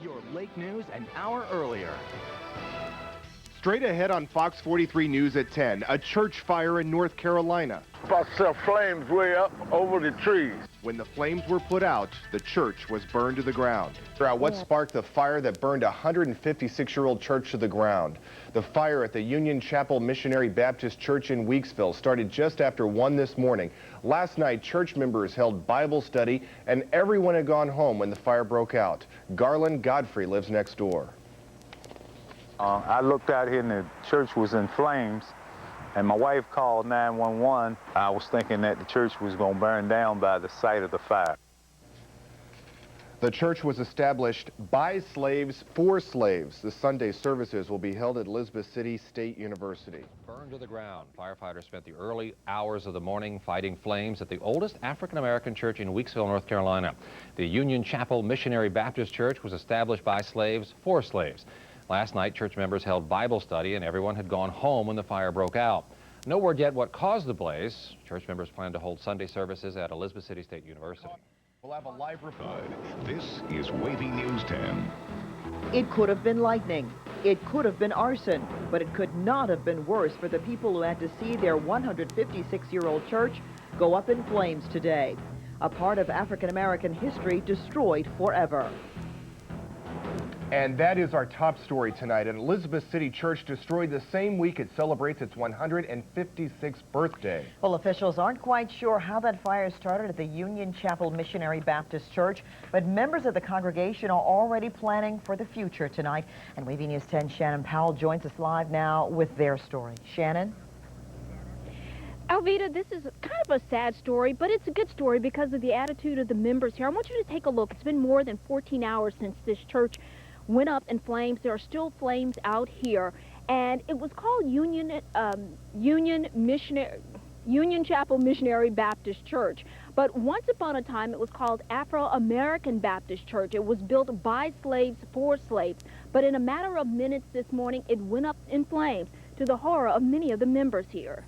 Your lake news an hour earlier. Straight ahead on Fox 43 News at 10, a church fire in North Carolina. I saw flames way up over the trees. When the flames were put out, the church was burned to the ground. What sparked the fire that burned a 156-year-old church to the ground? The fire at the Union Chapel Missionary Baptist Church in Weeksville started just after 1 this morning. Last night, church members held Bible study, and everyone had gone home when the fire broke out. Garland Godfrey lives next door. I looked out here and the church was in flames, and my wife called 911. I was thinking that the church was going to burn down by the sight of the fire. The church was established by slaves for slaves. The Sunday services will be held at Elizabeth City State University. Burned to the ground. Firefighters spent the early hours of the morning fighting flames at the oldest African-American church in Weeksville, North Carolina. The Union Chapel Missionary Baptist Church was established by slaves for slaves. Last night, church members held Bible study, and everyone had gone home when the fire broke out. No word yet what caused the blaze. Church members plan to hold Sunday services at Elizabeth City State University. We'll have a live report. This is Wavy News 10. It could have been lightning. It could have been arson, but it could not have been worse for the people who had to see their 156-year-old church go up in flames today. A part of African-American history destroyed forever. And that is our top story tonight. An Elizabeth City church destroyed the same week it celebrates its 156th birthday. Well, officials aren't quite sure how that fire started at the Union Chapel Missionary Baptist Church, but members of the congregation are already planning for the future tonight. And Wavy News 10 Shannon Powell joins us live now with their story. Shannon? Alvita, this is kind of a sad story, but it's a good story because of the attitude of the members here. I want you to take a look. It's been more than 14 hours since this church went up in flames. There are still flames out here, and it was called Union Chapel Missionary Baptist Church. But once upon a time, it was called Afro-American Baptist Church. It was built by slaves for slaves. But in a matter of minutes this morning, it went up in flames, to the horror of many of the members here.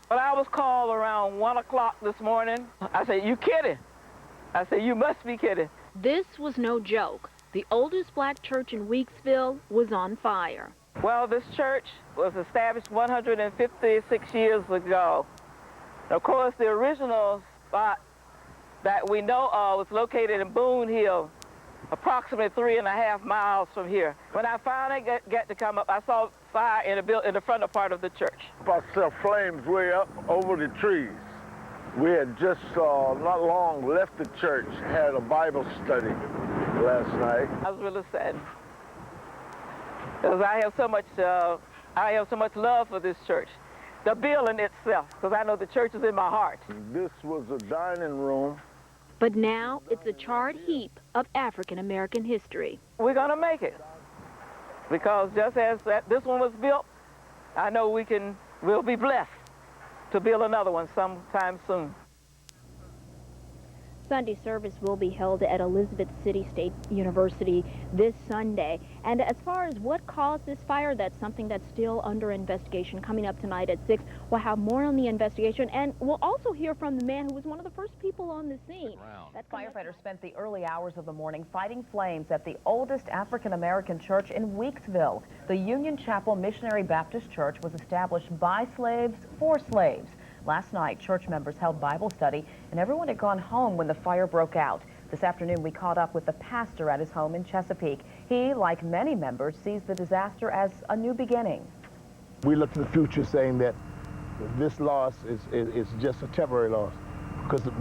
Well, I was called around 1 o'clock this morning. I said, "You kidding?" I said, "You must be kidding." This was no joke. The oldest black church in Weeksville was on fire. Well, this church was established 156 years ago. Of course, the original spot that we know of was located in Boone Hill, approximately 3.5 miles from here. When I finally got to come up, I saw fire in the front part of the church. I saw flames way up over the trees. We had just not long left the church, had a Bible study last night. I was really sad because I have so much love for this church, the building itself, because I know the church is in my heart. This was a dining room. But now it's a charred heap of African-American history. We're going to make it, because just as this one was built, I know we'll be blessed to build another one sometime soon. Sunday service will be held at Elizabeth City State University this Sunday. And as far as what caused this fire, that's something that's still under investigation. Coming up tonight at 6, we'll have more on the investigation, and we'll also hear from the man who was one of the first people on the scene. That firefighter spent the early hours of the morning fighting flames at the oldest African-American church in Weeksville. The Union Chapel Missionary Baptist Church was established by slaves for slaves. Last night, church members held Bible study, and everyone had gone home when the fire broke out. This afternoon, we caught up with the pastor at his home in Chesapeake. He, like many members, sees the disaster as a new beginning. We look to the future saying that this loss is just a temporary loss,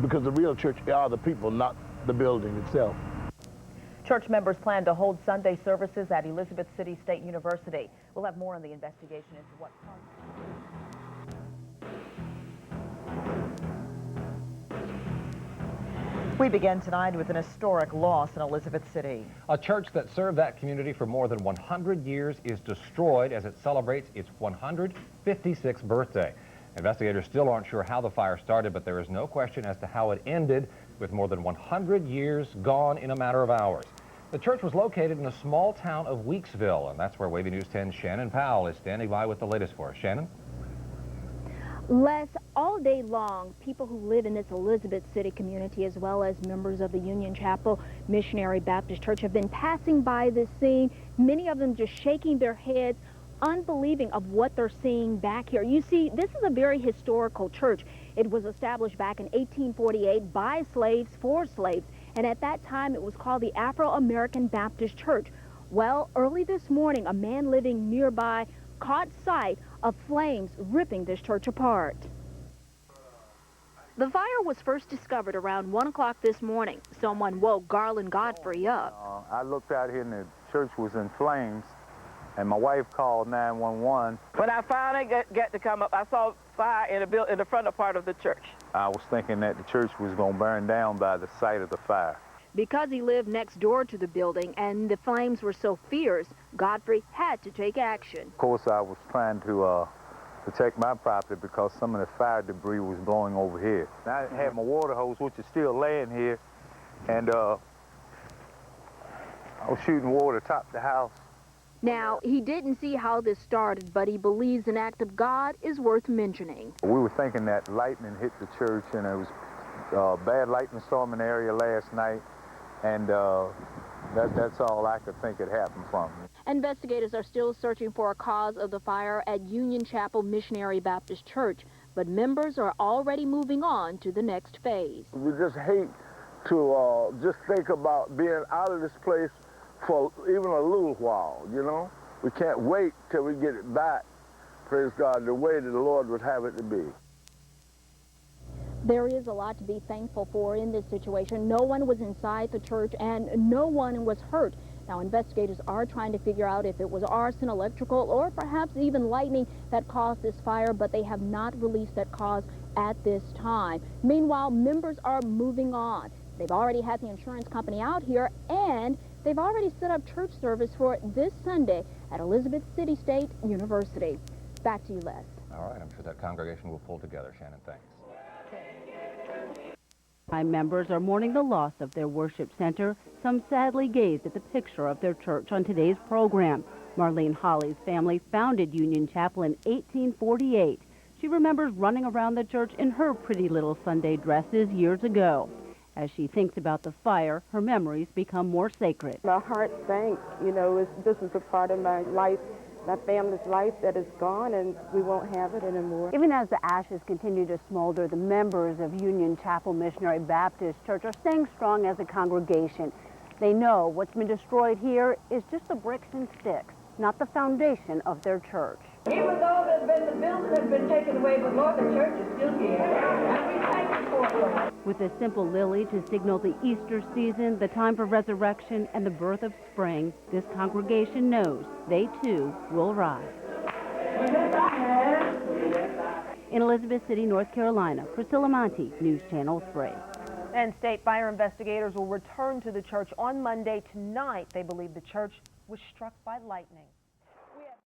because the real church are the people, not the building itself. Church members plan to hold Sunday services at Elizabeth City State University. We'll have more on the investigation into what caused. We begin tonight with an historic loss in Elizabeth City. A church that served that community for more than 100 years is destroyed as it celebrates its 156th birthday. Investigators still aren't sure how the fire started, but there is no question as to how it ended, with more than 100 years gone in a matter of hours. The church was located in a small town of Weeksville, and that's where Wavy News 10's Shannon Powell is standing by with the latest for us. Shannon? Les, all day long, people who live in this Elizabeth City community, as well as members of the Union Chapel Missionary Baptist Church, have been passing by this scene, many of them just shaking their heads, unbelieving of what they're seeing back here. You see, this is a very historical church. It was established back in 1848 by slaves for slaves, and at that time it was called the Afro-American Baptist Church. Well, early this morning, a man living nearby caught sight of flames ripping this church apart. The fire was first discovered around 1 o'clock this morning. Someone woke Garland Godfrey up. I looked out here and the church was in flames, and my wife called 911. When I finally got to come up, I saw fire in the front part of the church. I was thinking that the church was going to burn down by the sight of the fire. Because he lived next door to the building and the flames were so fierce, Godfrey had to take action. Of course, I was trying to protect my property because some of the fire debris was blowing over here. I had my water hose, which is still laying here, and I was shooting water atop the house. Now, he didn't see how this started, but he believes an act of God is worth mentioning. We were thinking that lightning hit the church, and it was a bad lightning storm in the area last night, and that's all I could think it happened from. Investigators are still searching for a cause of the fire at Union Chapel Missionary Baptist Church, but members are already moving on to the next phase. We just hate to just think about being out of this place for even a little while, you know? We can't wait till we get it back, praise God, the way that the Lord would have it to be. There is a lot to be thankful for in this situation. No one was inside the church and no one was hurt. Now, investigators are trying to figure out if it was arson, electrical, or perhaps even lightning that caused this fire, but they have not released that cause at this time. Meanwhile, members are moving on. They've already had the insurance company out here, and they've already set up church service for this Sunday at Elizabeth City State University. Back to you, Les. All right, I'm sure that congregation will pull together. Shannon, thanks. Members are mourning the loss of their worship center. Some sadly gazed at the picture of their church on today's program. Marlene Holly's family founded Union Chapel in 1848. She remembers running around the church in her pretty little Sunday dresses years ago. As she thinks about the fire, her memories become more sacred. My heart sank. You know, this is a part of my life, my family's life that is gone, and we won't have it anymore. Even as the ashes continue to smolder, the members of Union Chapel Missionary Baptist Church are staying strong as a congregation. They know what's been destroyed here is just the bricks and sticks, not the foundation of their church. Even though the building has been taken away, but Lord, the church is still here, and we thank you for it. With a simple lily to signal the Easter season, the time for resurrection, and the birth of spring, this congregation knows they too will rise. In Elizabeth City, North Carolina, Priscilla Monti, News Channel 3. And state fire investigators will return to the church on Monday. Tonight, they believe the church was struck by lightning.